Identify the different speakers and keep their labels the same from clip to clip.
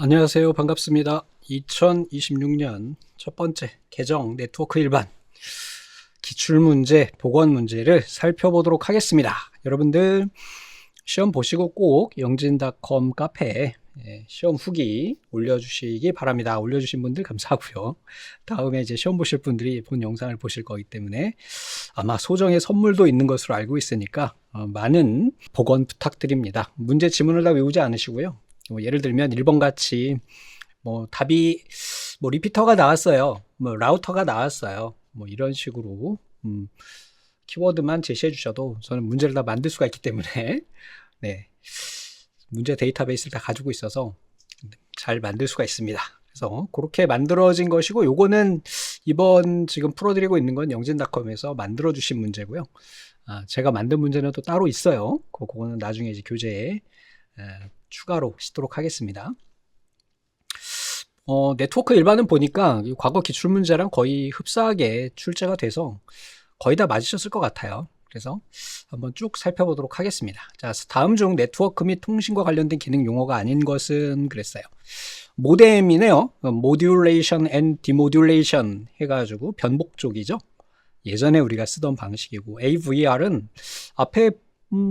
Speaker 1: 안녕하세요. 반갑습니다. 2026년 첫 번째 개정 네트워크 일반 기출문제, 보건문제를 살펴보도록 하겠습니다. 여러분들 시험 보시고 꼭 영진닷컴 카페에 시험 후기 올려주시기 바랍니다. 올려주신 분들 감사하고요. 다음에 이제 시험 보실 분들이 본 영상을 보실 거기 때문에 아마 소정의 선물도 있는 것으로 알고 있으니까 많은 복원 부탁드립니다. 문제 지문을 다 외우지 않으시고요. 예를 들면 1번 같이 답이 리피터가 나왔어요. 라우터가 나왔어요. 이런 식으로 키워드만 제시해 주셔도 저는 문제를 다 만들 수가 있기 때문에 네, 문제 데이터베이스를 다 가지고 있어서 잘 만들 수가 있습니다. 그래서 그렇게 만들어진 것이고, 요거는 이번 지금 풀어드리고 있는 건 영진닷컴에서 만들어 주신 문제고요. 제가 만든 문제는 또 따로 있어요. 그거는 나중에 이제 교재에 추가로 시도록 하겠습니다. 네트워크 일반은 보니까 과거 기출문제랑 거의 흡사하게 출제가 돼서 거의 다 맞으셨을 것 같아요. 그래서 한번 쭉 살펴보도록 하겠습니다. 자, 다음 중 네트워크 및 통신과 관련된 기능 용어가 아닌 것은 그랬어요. 모뎀이네요. 모듈레이션 앤 디모듈레이션 해가지고 변복 쪽이죠. 예전에 우리가 쓰던 방식이고, AVR은 앞에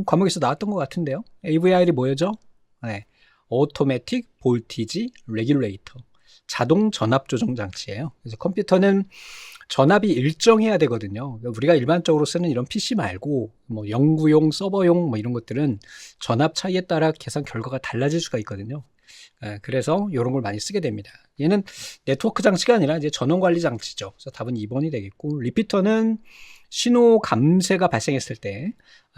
Speaker 1: 과목에서 나왔던 것 같은데요. AVR이 뭐였죠? 네, Automatic Voltage Regulator, 자동 전압 조정 장치예요. 그래서 컴퓨터는 전압이 일정해야 되거든요. 우리가 일반적으로 쓰는 이런 PC 말고 연구용, 서버용 이런 것들은 전압 차이에 따라 계산 결과가 달라질 수가 있거든요. 그래서 이런 걸 많이 쓰게 됩니다. 얘는 네트워크 장치가 아니라 이제 전원 관리 장치죠. 그래서 답은 2번이 되겠고, 리피터는 신호 감쇄가 발생했을 때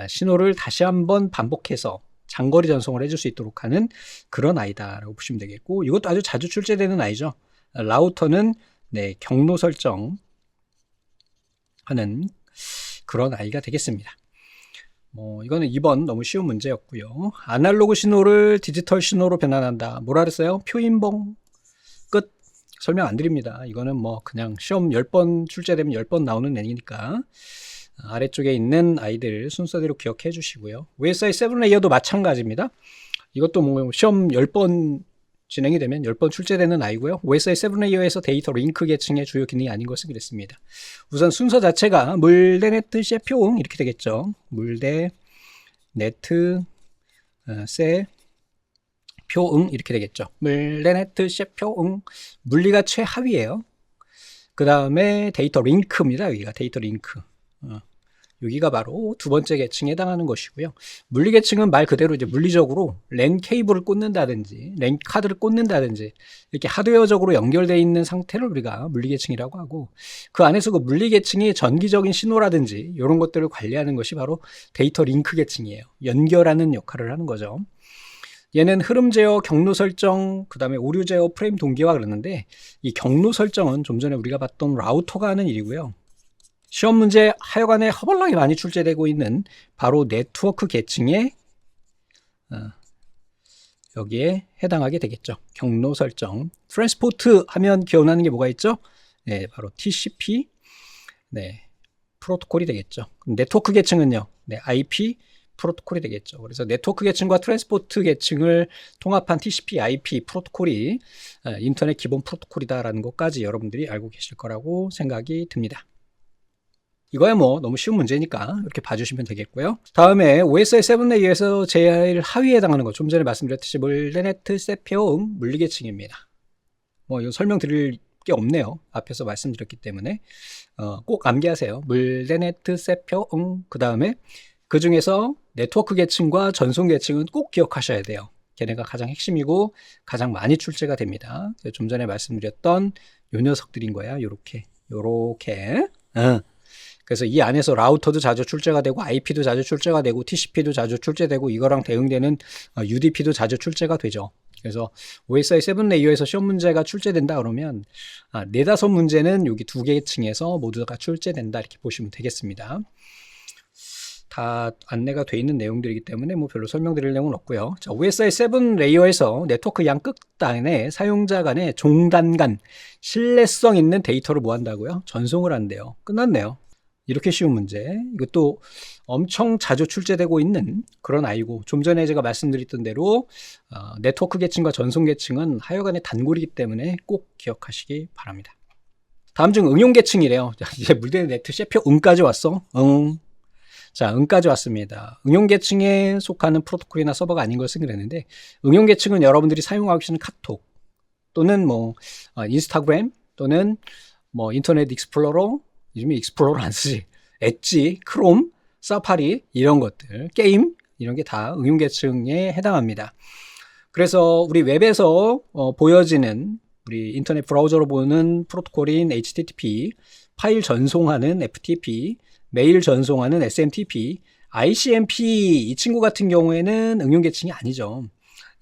Speaker 1: 신호를 다시 한번 반복해서 장거리 전송을 해줄 수 있도록 하는 그런 아이다라고 보시면 되겠고, 이것도 아주 자주 출제되는 아이죠. 라우터는 경로 설정 하는 그런 아이가 되겠습니다. 이거는 2번 너무 쉬운 문제였고요. 아날로그 신호를 디지털 신호로 변환한다. 뭐라 그랬어요? 표인봉 끝. 설명 안 드립니다. 이거는 그냥 시험 10번 출제되면 10번 나오는 애니까 아래쪽에 있는 아이들 순서대로 기억해 주시고요. OSI 7레이어도 마찬가지입니다. 이것도 시험 10번 진행이 되면 10번 출제되는 아이고요. OSI 7레이어에서 데이터 링크 계층의 주요 기능이 아닌 것은 그랬습니다. 우선 순서 자체가 물대, 네트, 세, 표, 응 이렇게 되겠죠. 물대, 네트, 세, 표, 응 이렇게 되겠죠. 물대, 네트, 세, 표, 응. 물리가 최하위예요. 그 다음에 데이터 링크입니다. 여기가 데이터 링크. 여기가 바로 두 번째 계층에 해당하는 것이고요. 물리 계층은 말 그대로 이제 물리적으로 랜 케이블을 꽂는다든지 랜 카드를 꽂는다든지 이렇게 하드웨어적으로 연결되어 있는 상태를 우리가 물리 계층이라고 하고, 그 안에서 그 물리 계층이 전기적인 신호라든지 이런 것들을 관리하는 것이 바로 데이터 링크 계층이에요. 연결하는 역할을 하는 거죠. 얘는 흐름 제어, 경로 설정, 그 다음에 오류 제어, 프레임 동기화 그러는데, 이 경로 설정은 좀 전에 우리가 봤던 라우터가 하는 일이고요. 시험 문제 하여간에 허벌나게 많이 출제되고 있는 바로 네트워크 계층에 여기에 해당하게 되겠죠. 경로 설정. 트랜스포트 하면 기억나는 게 뭐가 있죠? 네, 바로 TCP 프로토콜이 되겠죠. 네트워크 계층은요, IP 프로토콜이 되겠죠. 그래서 네트워크 계층과 트랜스포트 계층을 통합한 TCP IP 프로토콜이 인터넷 기본 프로토콜이다라는 것까지 여러분들이 알고 계실 거라고 생각이 듭니다. 이거야 너무 쉬운 문제니까 이렇게 봐주시면 되겠고요. 다음에 OSI 7레이어에서 제일 하위에 해당하는 거, 좀 전에 말씀드렸듯이 물대, 네트, 세, 표, 응 물리계층입니다. 이거 설명드릴 게 없네요. 앞에서 말씀드렸기 때문에 꼭 암기하세요. 물대, 네트, 세, 표, 응. 그 다음에 그 중에서 네트워크 계층과 전송 계층은 꼭 기억하셔야 돼요. 걔네가 가장 핵심이고 가장 많이 출제가 됩니다. 좀 전에 말씀드렸던 요 녀석들인 거야. 요렇게 그래서 이 안에서 라우터도 자주 출제가 되고, IP도 자주 출제가 되고, TCP도 자주 출제되고, 이거랑 대응되는 UDP도 자주 출제가 되죠. 그래서 OSI 7레이어에서 시험 문제가 출제된다 그러면 4-5문제는 여기 두 개의 층에서 모두가 출제된다 이렇게 보시면 되겠습니다. 다 안내가 돼 있는 내용들이기 때문에 별로 설명드릴 내용은 없고요. 자, OSI 7레이어에서 네트워크 양 끝단에 사용자 간의 종단 간 신뢰성 있는 데이터를 뭐 한다고요? 전송을 한대요. 끝났네요. 이렇게 쉬운 문제. 이것도 엄청 자주 출제되고 있는 그런 아이고, 좀 전에 제가 말씀드렸던 대로 네트워크 계층과 전송 계층은 하여간의 단골이기 때문에 꼭 기억하시기 바랍니다. 다음 중 응용 계층이래요. 이제 물대 네트 셰표 응까지 왔어. 자, 응까지 왔습니다. 응용 계층에 속하는 프로토콜이나 서버가 아닌 것을 그랬는데, 응용 계층은 여러분들이 사용하고 계시는 카톡 또는 뭐 인스타그램 또는 뭐 인터넷 익스플로러, 요즘에 익스플로러 안 쓰지, 엣지, 크롬, 사파리 이런 것들, 게임 이런 게 다 응용 계층에 해당합니다. 그래서 우리 웹에서 보여지는 우리 인터넷 브라우저로 보는 프로토콜인 HTTP, 파일 전송하는 FTP, 메일 전송하는 SMTP, ICMP 이 친구 같은 경우에는 응용 계층이 아니죠.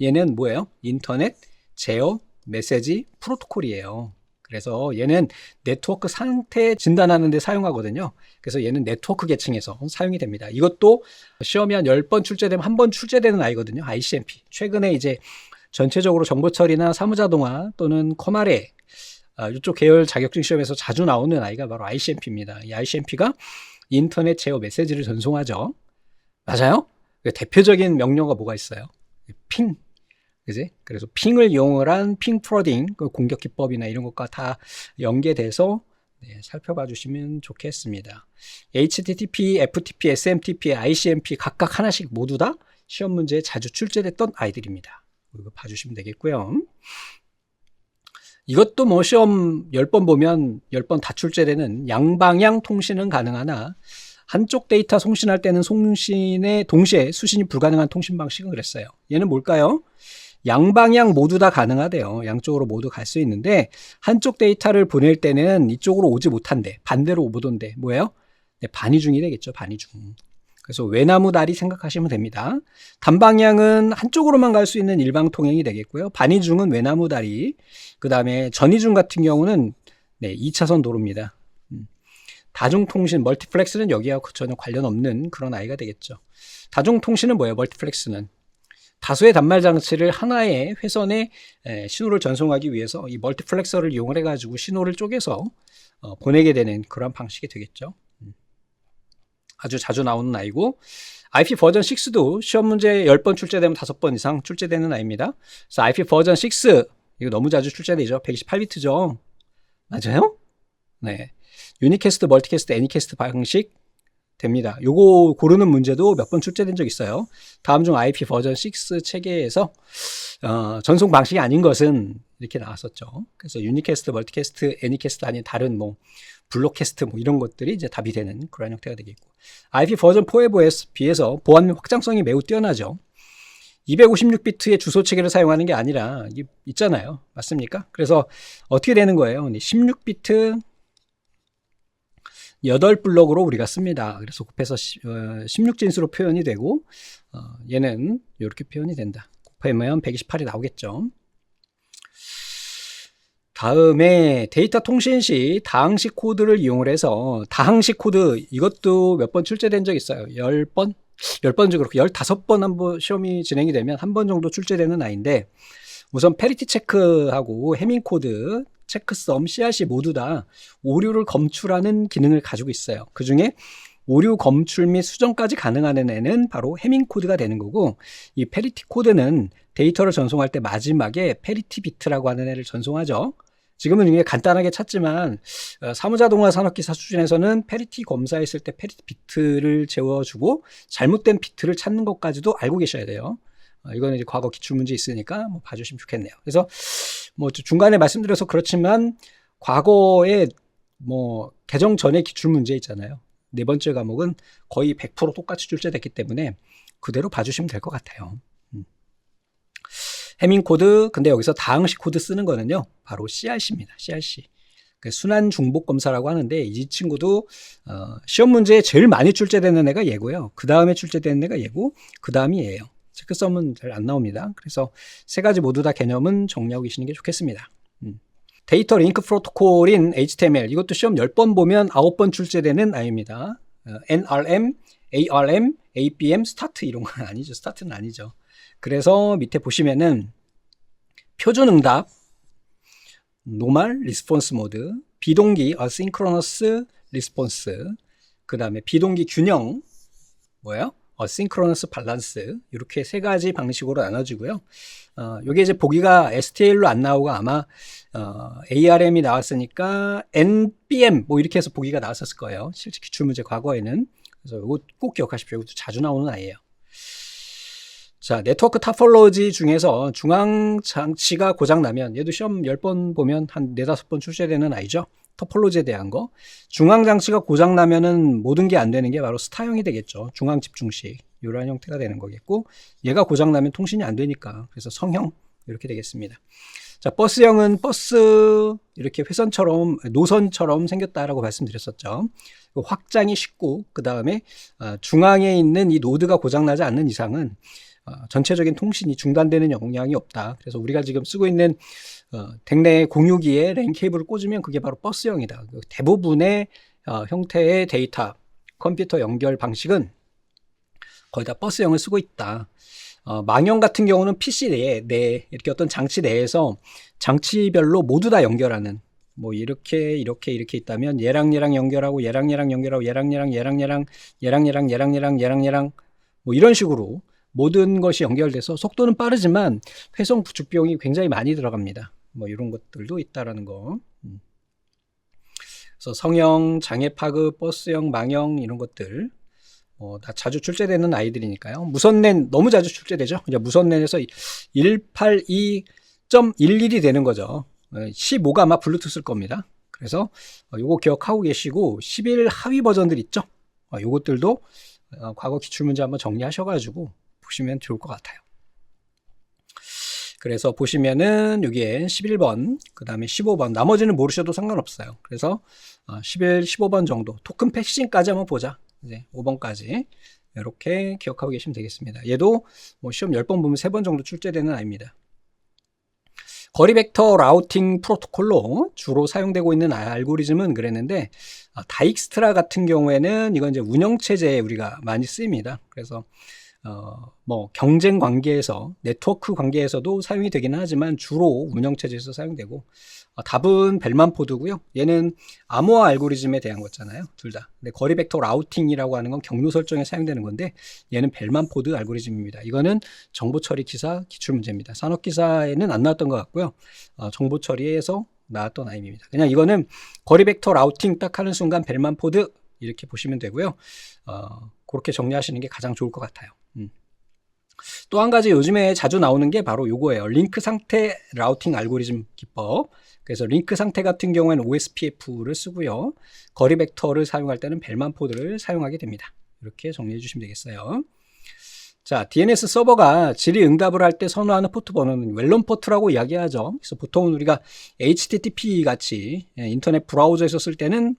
Speaker 1: 얘는 뭐예요? 인터넷 제어 메시지 프로토콜이에요. 그래서 얘는 네트워크 상태 진단하는 데 사용하거든요. 그래서 얘는 네트워크 계층에서 사용이 됩니다. 이것도 시험이 한 10번 출제되면 한 번 출제되는 아이거든요. ICMP. 최근에 이제 전체적으로 정보 처리나 사무자동화 또는 커마레 이쪽 계열 자격증 시험에서 자주 나오는 아이가 바로 ICMP입니다. 이 ICMP가 인터넷 제어 메시지를 전송하죠. 맞아요? 대표적인 명령어가 뭐가 있어요? 핑. 그지? 그래서 핑을 이용을 한 핑 프로딩, 그 공격 기법이나 이런 것과 다 연계돼서 살펴봐 주시면 좋겠습니다. HTTP, FTP, SMTP, ICMP 각각 하나씩 모두 다 시험 문제에 자주 출제됐던 아이들입니다. 이거 봐주시면 되겠고요. 이것도 뭐 시험 10번 보면 10번 다 출제되는 양방향 통신은 가능하나 한쪽 데이터 송신할 때는 송신에 동시에 수신이 불가능한 통신 방식은 그랬어요. 얘는 뭘까요? 양방향 모두 다 가능하대요. 양쪽으로 모두 갈 수 있는데 한쪽 데이터를 보낼 때는 이쪽으로 오지 못한대. 반대로 못 온대. 뭐예요? 네, 반이중이 되겠죠. 반이중. 그래서 외나무 다리 생각하시면 됩니다. 단방향은 한쪽으로만 갈 수 있는 일방통행이 되겠고요. 반이중은 외나무 다리. 그 다음에 전이중 같은 경우는 2차선 도로입니다. 다중통신, 멀티플렉스는 여기하고 전혀 관련 없는 그런 아이가 되겠죠. 다중통신은 뭐예요? 멀티플렉스는 다수의 단말 장치를 하나의 회선에 신호를 전송하기 위해서 이 멀티플렉서를 이용을 해가지고 신호를 쪼개서 보내게 되는 그런 방식이 되겠죠. 아주 자주 나오는 아이고, IP 버전 6도 시험 문제 10번 출제되면 5번 이상 출제되는 아이입니다. 그래서 IP 버전 6, 이거 너무 자주 출제되죠. 128비트죠. 맞아요? 네. 유니캐스트, 멀티캐스트, 애니캐스트 방식 됩니다. 요거 고르는 문제도 몇 번 출제된 적 있어요. 다음 중 IP 버전 6 체계에서 전송 방식이 아닌 것은 이렇게 나왔었죠. 그래서 유니캐스트, 멀티캐스트, 애니캐스트 아닌 다른 뭐 블록캐스트 뭐 이런 것들이 이제 답이 되는 그런 형태가 되겠고, IP 버전 4에 비해서 보안 확장성이 매우 뛰어나죠. 256비트의 주소 체계를 사용하는 게 아니라 이게 있잖아요. 맞습니까? 그래서 어떻게 되는 거예요? 16비트 8블럭으로 우리가 씁니다. 그래서 곱해서 16진수로 표현이 되고, 얘는 이렇게 표현이 된다. 곱하면 128이 나오겠죠. 다음에 데이터 통신 시 다항식 코드를 이용을 해서, 다항식 코드 이것도 몇 번 출제된 적 있어요. 10번? 10번도 그렇고 15번 한번 시험이 진행이 되면 한 번 정도 출제되는 아이인데, 우선 페리티 체크하고 해밍 코드, 체크섬, CRC 모두 다 오류를 검출하는 기능을 가지고 있어요. 그 중에 오류 검출 및 수정까지 가능한 애는 바로 해밍 코드가 되는 거고, 이 페리티 코드는 데이터를 전송할 때 마지막에 페리티 비트라고 하는 애를 전송하죠. 지금은 이게 간단하게 찾지만 사무자동화 산업기사 수준에서는 페리티 검사했을 때 페리티 비트를 재워주고 잘못된 비트를 찾는 것까지도 알고 계셔야 돼요. 이거는 이제 과거 기출문제 있으니까 뭐 봐주시면 좋겠네요. 그래서 뭐 중간에 말씀드려서 그렇지만 과거에 뭐 개정 전에 기출문제 있잖아요. 네 번째 과목은 거의 100% 똑같이 출제됐기 때문에 그대로 봐주시면 될 것 같아요. 해밍 코드, 근데 여기서 다항식 코드 쓰는 거는요, 바로 CRC입니다. CRC. 순환 중복 검사라고 하는데, 이 친구도 시험 문제에 제일 많이 출제되는 애가 얘고요. 그 다음에 출제되는 애가 얘고, 그 다음이 얘예요. 체크썸은 잘 안 나옵니다. 그래서 세 가지 모두 다 개념은 정리하고 계시는 게 좋겠습니다. 데이터 링크 프로토콜인 HTML, 이것도 시험 10번 보면 9번 출제되는 아이입니다. NRM, ARM, ABM, 스타트 이런 건 아니죠. 스타트는 아니죠. 그래서 밑에 보시면은 표준 응답, 노멀 리스폰스 모드, 비동기 어싱크로너스 리스폰스, 그 다음에 비동기 균형, 뭐예요? 어싱크로너스 밸런스, 이렇게 세 가지 방식으로 나눠지고요. 요게 이제 보기가 STL로 안 나오고 아마 ARM이 나왔으니까 NBM 뭐 이렇게 해서 보기가 나왔었을 거예요. 실제 기출문제 과거에는. 그래서 이거 꼭 기억하십시오. 이것도 자주 나오는 아이예요. 자, 네트워크 타폴로지 중에서 중앙 장치가 고장 나면, 얘도 시험 10번 보면 한 4, 5번 출제되는 아이죠. 토폴로지에 대한 거. 중앙 장치가 고장 나면은 모든 게 안 되는 게 바로 스타형이 되겠죠. 중앙 집중식. 이러한 형태가 되는 거겠고, 얘가 고장 나면 통신이 안 되니까. 그래서 성형 이렇게 되겠습니다. 자, 버스형은 버스 이렇게 회선처럼 노선처럼 생겼다라고 말씀드렸었죠. 확장이 쉽고, 그 다음에 중앙에 있는 이 노드가 고장 나지 않는 이상은 전체적인 통신이 중단되는 영향이 없다. 그래서 우리가 지금 쓰고 있는 댁내 공유기에 랜 케이블을 꽂으면 그게 바로 버스형이다. 대부분의 형태의 데이터 컴퓨터 연결 방식은 거의 다 버스형을 쓰고 있다. 망형 같은 경우는 PC 내에 이렇게 어떤 장치 내에서 장치별로 모두 다 연결하는, 뭐 이렇게 있다면 얘랑 연결하고 얘랑 연결하고 얘랑 뭐 이런 식으로 모든 것이 연결돼서 속도는 빠르지만 회선 구축 비용이 굉장히 많이 들어갑니다. 뭐 이런 것들도 있다라는 거. 그래서 성형, 장애 파급, 버스형, 망형 이런 것들 다 자주 출제되는 아이들이니까요. 무선랜 너무 자주 출제되죠. 이제 무선랜에서 182.11이 되는 거죠. 15가 아마 블루투스일 겁니다. 그래서 요거 기억하고 계시고 11 하위 버전들 있죠. 요것들도 과거 기출문제 한번 정리하셔가지고 보시면 좋을 것 같아요. 그래서 보시면은 여기에 11번, 그 다음에 15번, 나머지는 모르셔도 상관없어요. 그래서 11, 15번 정도, 토큰 패싱까지 한번 보자. 이제 5번까지 이렇게 기억하고 계시면 되겠습니다. 얘도 뭐 시험 10번 보면 3번 정도 출제되는 아이입니다. 거리 벡터 라우팅 프로토콜로 주로 사용되고 있는 알고리즘은 그랬는데, 다익스트라 같은 경우에는 이건 이제 운영체제에 우리가 많이 쓰입니다. 그래서 뭐 경쟁 관계에서, 네트워크 관계에서도 사용이 되기는 하지만 주로 운영체제에서 사용되고, 답은 벨만 포드고요. 얘는 암호화 알고리즘에 대한 거잖아요. 둘 다. 근데 거리 벡터 라우팅이라고 하는 건 경로 설정에 사용되는 건데, 얘는 벨만 포드 알고리즘입니다. 이거는 정보 처리 기사 기출 문제입니다. 산업 기사에는 안 나왔던 것 같고요. 정보 처리에서 나왔던 아이입니다. 그냥 이거는 거리 벡터 라우팅 딱 하는 순간 벨만 포드 이렇게 보시면 되고요. 그렇게 정리하시는 게 가장 좋을 것 같아요. 또 한 가지 요즘에 자주 나오는 게 바로 요거예요. 링크 상태 라우팅 알고리즘 기법. 그래서 링크 상태 같은 경우에는 OSPF를 쓰고요. 거리 벡터를 사용할 때는 벨만 포드를 사용하게 됩니다. 이렇게 정리해 주시면 되겠어요. 자, DNS 서버가 질의응답을 할 때 선호하는 포트 번호는 웰런 포트라고 이야기하죠. 그래서 보통은 우리가 HTTP 같이 인터넷 브라우저에서 쓸 때는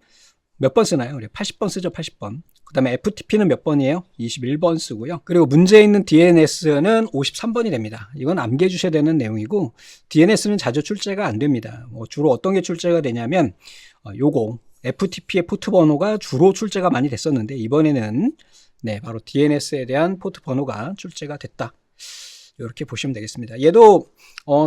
Speaker 1: 몇 번 쓰나요? 80번 쓰죠, 80번. 그 다음에 FTP는 몇 번이에요? 21번 쓰고요. 그리고 문제에 있는 DNS는 53번이 됩니다. 이건 암기해 주셔야 되는 내용이고, DNS는 자주 출제가 안 됩니다. 주로 어떤 게 출제가 되냐면, 요거 FTP의 포트 번호가 주로 출제가 많이 됐었는데, 이번에는 바로 DNS에 대한 포트 번호가 출제가 됐다. 이렇게 보시면 되겠습니다. 얘도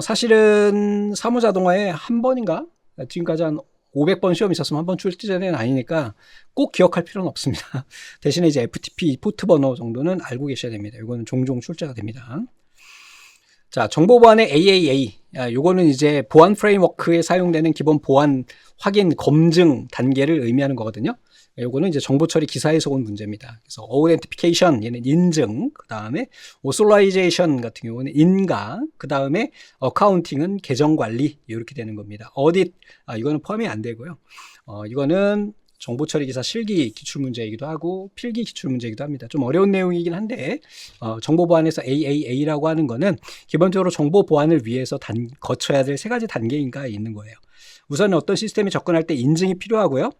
Speaker 1: 사실은 사무자동화에 한 번인가? 지금까지 한 500번 시험이 있었으면 한 번 출제는 아니니까 꼭 기억할 필요는 없습니다. 대신에 이제 FTP 포트 번호 정도는 알고 계셔야 됩니다. 이거는 종종 출제가 됩니다. 자, 정보 보안의 AAA. 요거는 이제 보안 프레임워크에 사용되는 기본 보안 확인 검증 단계를 의미하는 거거든요. 요거는 이제 정보 처리 기사에서 온 문제입니다. 그래서 authentication 얘는 인증, 그 다음에 authorization 같은 경우는 인가, 그 다음에 accounting은 계정 관리 이렇게 되는 겁니다. audit 이거는 포함이 안 되고요. 이거는 정보 처리 기사 실기 기출 문제이기도 하고 필기 기출 문제이기도 합니다. 좀 어려운 내용이긴 한데 정보 보안에서 AAA라고 하는 거는 기본적으로 정보 보안을 위해서 거쳐야 될 3가지 단계인가 있는 거예요. 우선 어떤 시스템에 접근할 때 인증이 필요하고요.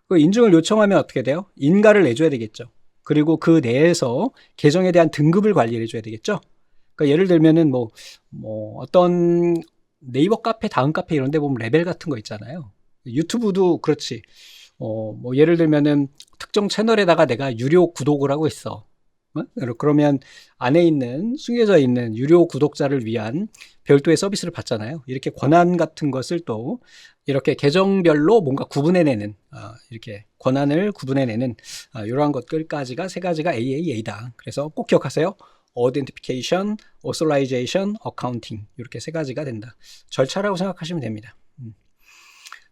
Speaker 1: 그 인증을 요청하면 어떻게 돼요? 인가를 내줘야 되겠죠. 그리고 그 내에서 계정에 대한 등급을 관리해 줘야 되겠죠. 그러니까 예를 들면은 뭐 어떤 네이버 카페, 다음 카페 이런 데 보면 레벨 같은 거 있잖아요. 유튜브도 그렇지. 뭐 예를 들면은 특정 채널에다가 내가 유료 구독을 하고 있어. 그러면 안에 있는 숨겨져 있는 유료 구독자를 위한 별도의 서비스를 받잖아요. 이렇게 권한 같은 것을 또 이렇게 계정별로 뭔가 구분해내는 이렇게 권한을 구분해내는 이러한 것들까지가 세 가지가 AAA다. 그래서 꼭 기억하세요. Authentication, Authorization, Accounting 이렇게 세 가지가 된다. 절차라고 생각하시면 됩니다.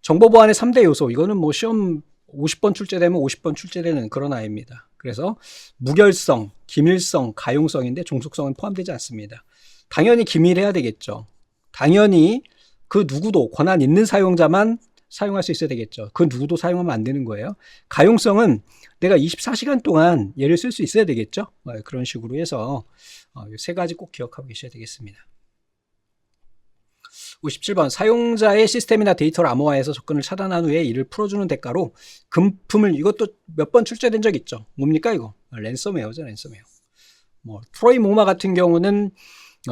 Speaker 1: 정보 보안의 3대 요소 이거는 뭐 시험 50번 출제되면 50번 출제되는 그런 아이입니다. 그래서 무결성, 기밀성, 가용성인데 종속성은 포함되지 않습니다. 당연히 기밀해야 되겠죠. 당연히 그 누구도 권한 있는 사용자만 사용할 수 있어야 되겠죠. 그 누구도 사용하면 안 되는 거예요. 가용성은 내가 24시간 동안 얘를 쓸 수 있어야 되겠죠. 그런 식으로 해서 이 세 가지 꼭 기억하고 계셔야 되겠습니다. 57번 사용자의 시스템이나 데이터를 암호화해서 접근을 차단한 후에 이를 풀어주는 대가로 금품을 이것도 몇 번 출제된 적 있죠. 뭡니까 이거? 랜섬웨어죠. 랜섬웨어. 뭐 트로이 모마 같은 경우는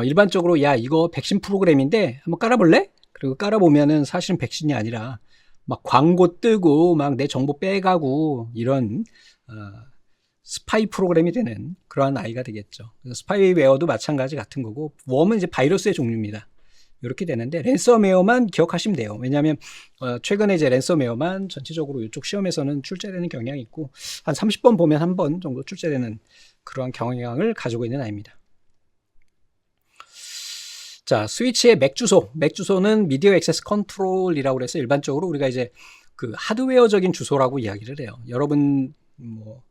Speaker 1: 일반적으로 야 이거 백신 프로그램인데 한번 깔아볼래? 그리고 깔아보면은 사실은 백신이 아니라 막 광고 뜨고 막 내 정보 빼가고 이런 스파이 프로그램이 되는 그러한 아이가 되겠죠. 스파이웨어도 마찬가지 같은 거고 웜은 이제 바이러스의 종류입니다. 이렇게 되는데 랜섬웨어만 기억하시면 돼요. 왜냐하면 최근에 이제 랜섬웨어만 전체적으로 이쪽 시험에서는 출제되는 경향이 있고 한 30번 보면 한 번 정도 출제되는 그러한 경향을 가지고 있는 아이입니다. 자, 스위치의 맥 주소. 맥 주소는 미디어 액세스 컨트롤이라고 해서 일반적으로 우리가 이제 그 하드웨어적인 주소라고 이야기를 해요. 여러분 뭐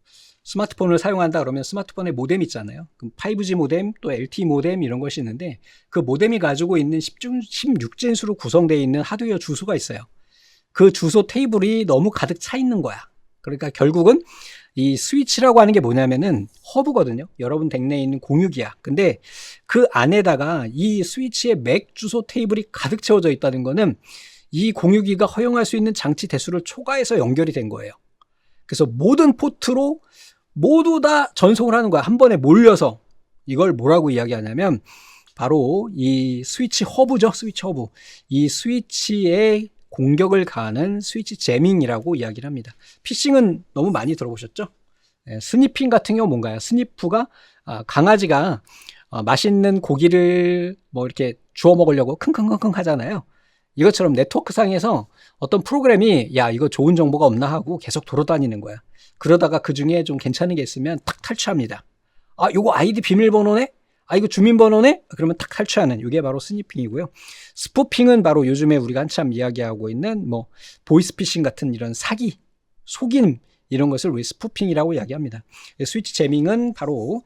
Speaker 1: 스마트폰을 사용한다 그러면 스마트폰에 모뎀 있잖아요. 그럼 5G 모뎀 또 LTE 모뎀 이런 것이 있는데 그 모뎀이 가지고 있는 16진수로 구성되어 있는 하드웨어 주소가 있어요. 그 주소 테이블이 너무 가득 차 있는 거야. 그러니까 결국은 이 스위치라고 하는 게 뭐냐면은 허브거든요. 여러분 댁내에 있는 공유기야. 근데 그 안에다가 이 스위치의 맥 주소 테이블이 가득 채워져 있다는 거는 이 공유기가 허용할 수 있는 장치 대수를 초과해서 연결이 된 거예요. 그래서 모든 포트로 모두 다 전송을 하는 거야. 한 번에 몰려서. 이걸 뭐라고 이야기하냐면 바로 이 스위치 허브죠. 스위치 허브. 이 스위치에 공격을 가하는 스위치 제밍이라고 이야기를 합니다. 피싱은 너무 많이 들어보셨죠? 스니핑 같은 경우 뭔가요? 스니프가 강아지가 맛있는 고기를 뭐 이렇게 주워 먹으려고 킁킁킁킁 하잖아요. 이것처럼 네트워크상에서 어떤 프로그램이 야 이거 좋은 정보가 없나 하고 계속 돌아다니는 거야. 그러다가 그 중에 좀 괜찮은 게 있으면 탁 탈취합니다. 아 이거 아이디 비밀번호네? 아 이거 주민번호네? 그러면 탁 탈취하는 이게 바로 스니핑이고요. 스푸핑은 바로 요즘에 우리가 한참 이야기하고 있는 뭐 보이스피싱 같은 이런 사기, 속임 이런 것을 우리 스푸핑이라고 이야기합니다. 스위치 제밍은 바로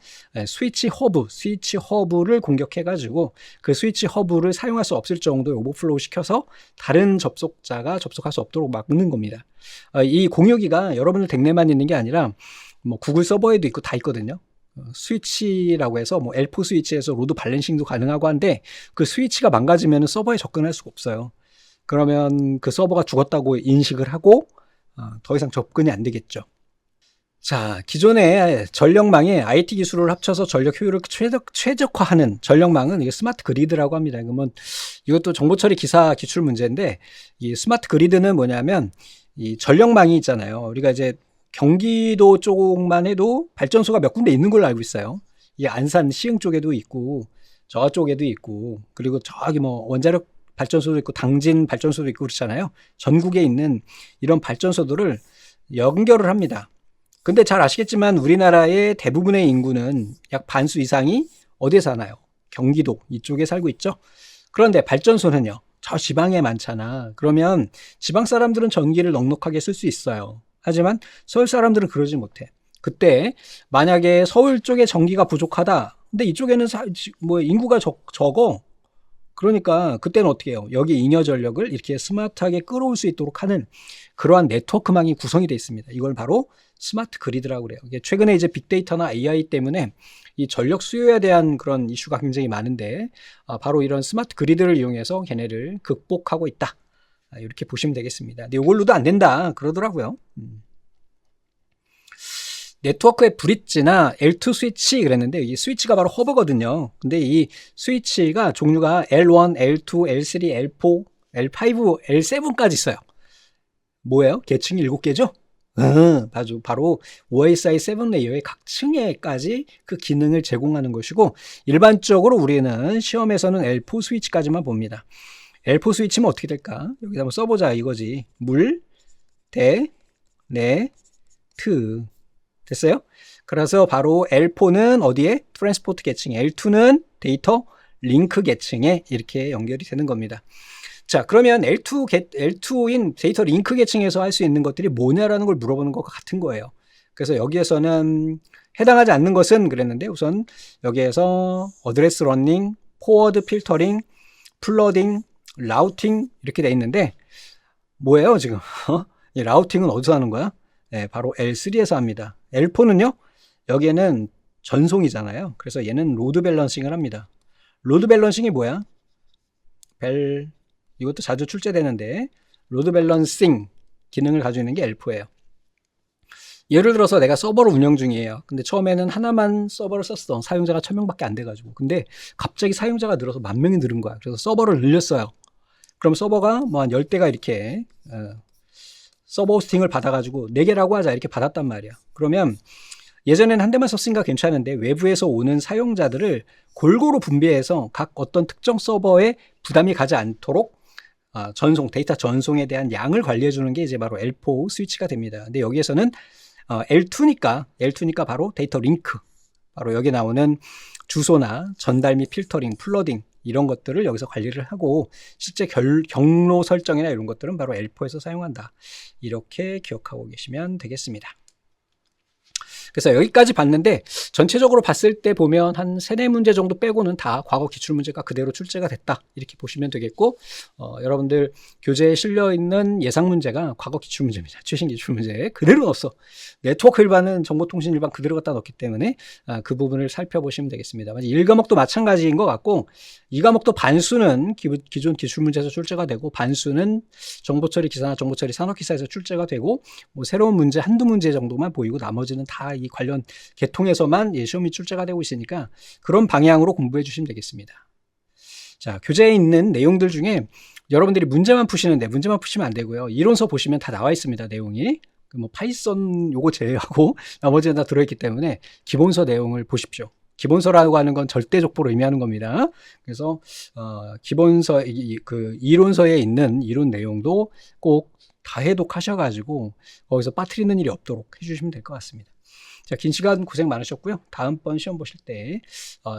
Speaker 1: 스위치 허브를 공격해가지고 그 스위치 허브를 사용할 수 없을 정도의 오버플로우 시켜서 다른 접속자가 접속할 수 없도록 막는 겁니다. 이 공유기가 여러분들 댁내만 있는 게 아니라 뭐 구글 서버에도 있고 다 있거든요. 스위치라고 해서 뭐 L4 스위치에서 로드 밸런싱도 가능하고 한데 그 스위치가 망가지면 서버에 접근할 수가 없어요. 그러면 그 서버가 죽었다고 인식을 하고 더 이상 접근이 안 되겠죠. 자, 기존의 전력망에 IT 기술을 합쳐서 전력 효율을 최적화하는 전력망은 이게 스마트 그리드라고 합니다. 그러면 이것도 정보 처리 기사 기출 문제인데 이 스마트 그리드는 뭐냐면 이 전력망이 있잖아요. 우리가 이제 경기도 쪽만 해도 발전소가 몇 군데 있는 걸로 알고 있어요. 이 안산 시흥 쪽에도 있고 저쪽에도 있고 그리고 저기 뭐 원자력 발전소도 있고 당진 발전소도 있고 그렇잖아요. 전국에 있는 이런 발전소들을 연결을 합니다. 근데 잘 아시겠지만 우리나라의 대부분의 인구는 약 반수 이상이 어디에 사나요? 경기도 이쪽에 살고 있죠. 그런데 발전소는요. 저 지방에 많잖아. 그러면 지방 사람들은 전기를 넉넉하게 쓸 수 있어요. 하지만 서울 사람들은 그러지 못해. 그때 만약에 서울 쪽에 전기가 부족하다. 근데 이쪽에는 뭐 인구가 적어. 그러니까 그때는 어떻게 해요? 여기 잉여 전력을 이렇게 스마트하게 끌어올 수 있도록 하는 그러한 네트워크망이 구성이 되어 있습니다. 이걸 바로 스마트 그리드라고 그래요. 이게 최근에 이제 빅데이터나 AI 때문에 이 전력 수요에 대한 그런 이슈가 굉장히 많은데 바로 이런 스마트 그리드를 이용해서 걔네를 극복하고 있다. 이렇게 보시면 되겠습니다. 근데 이걸로도 안 된다 그러더라고요. 네트워크의 브릿지나 L2 스위치 그랬는데 이 스위치가 바로 허브거든요. 근데 이 스위치가 종류가 L1, L2, L3, L4, L5, L7까지 있어요. 뭐예요? 계층이 7개죠? 바로 OSI 7 레이어의 각 층에까지 그 기능을 제공하는 것이고, 일반적으로 우리는 시험에서는 L4 스위치까지만 봅니다. L4 스위치면 어떻게 될까? 여기다 한번 써보자 이거지. 물, 대, 네, 트. 됐어요? 그래서 바로 L4는 어디에? 트랜스포트 계층, L2는 데이터 링크 계층에 이렇게 연결이 되는 겁니다. 자, 그러면 L2인 데이터 링크 계층에서 할 수 있는 것들이 뭐냐라는 걸 물어보는 것과 같은 거예요. 그래서 여기에서는 해당하지 않는 것은 그랬는데, 우선 여기에서 어드레스 러닝, 포워드 필터링, 플러딩, 라우팅 이렇게 돼 있는데, 뭐예요 지금? 이 라우팅은 어디서 하는 거야? 네, 바로 L3에서 합니다. L4는요, 여기에는 전송이잖아요. 그래서 얘는 로드 밸런싱을 합니다. 로드 밸런싱이 뭐야? 이것도 자주 출제되는데, 로드 밸런싱 기능을 가지고 있는 게 L4예요. 예를 들어서 내가 서버를 운영 중이에요. 근데 처음에는 하나만 서버를 썼어. 사용자가 1000명밖에 안 돼가지고. 근데 갑자기 사용자가 늘어서 10,000명이 늘은 거야. 그래서 서버를 늘렸어요. 그럼 서버가 뭐 한 10대가 이렇게 서버 호스팅을 받아가지고 4개라고 하자 이렇게 받았단 말이야. 그러면 예전에는 한 대만 썼으니까 괜찮은데, 외부에서 오는 사용자들을 골고루 분배해서 각 어떤 특정 서버에 부담이 가지 않도록 데이터 전송에 대한 양을 관리해 주는 게 이제 바로 L4 스위치가 됩니다. 근데 여기에서는 L2니까 바로 데이터 링크, 바로 여기 나오는 주소나 전달 및 필터링, 플러딩 이런 것들을 여기서 관리를 하고, 실제 경로 설정이나 이런 것들은 바로 L4에서 사용한다. 이렇게 기억하고 계시면 되겠습니다. 그래서 여기까지 봤는데, 전체적으로 봤을 때 보면 한 3-4문제 정도 빼고는 다 과거 기출문제가 그대로 출제가 됐다 이렇게 보시면 되겠고, 여러분들 교재에 실려있는 예상문제가 과거 기출문제입니다. 최신 기출문제 그대로 넣었어. 네트워크 일반은 정보통신 일반 그대로 갖다 넣기 때문에 그 부분을 살펴보시면 되겠습니다. 1과목도 마찬가지인 것 같고, 2과목도 반수는 기존 기출문제에서 출제가 되고, 반수는 정보처리 기사나 정보처리 산업기사에서 출제가 되고, 뭐 새로운 문제 한두 문제 정도만 보이고 나머지는 다 이 관련 계통에서만 시험이 출제가 되고 있으니까 그런 방향으로 공부해 주시면 되겠습니다. 자, 교재에 있는 내용들 중에 여러분들이 문제만 푸시는데, 문제만 푸시면 안 되고요. 이론서 보시면 다 나와 있습니다. 내용이. 뭐 파이썬 요거 제외하고 나머지는 다 들어있기 때문에 기본서 내용을 보십시오. 기본서라고 하는 건 절대 족보를 의미하는 겁니다. 그래서 기본서 그 이론서에 있는 이론 내용도 꼭 다 해독하셔가지고 거기서 빠뜨리는 일이 없도록 해주시면 될 것 같습니다. 자, 긴 시간 고생 많으셨고요. 다음번 시험 보실 때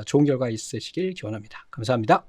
Speaker 1: 좋은 결과 있으시길 기원합니다. 감사합니다.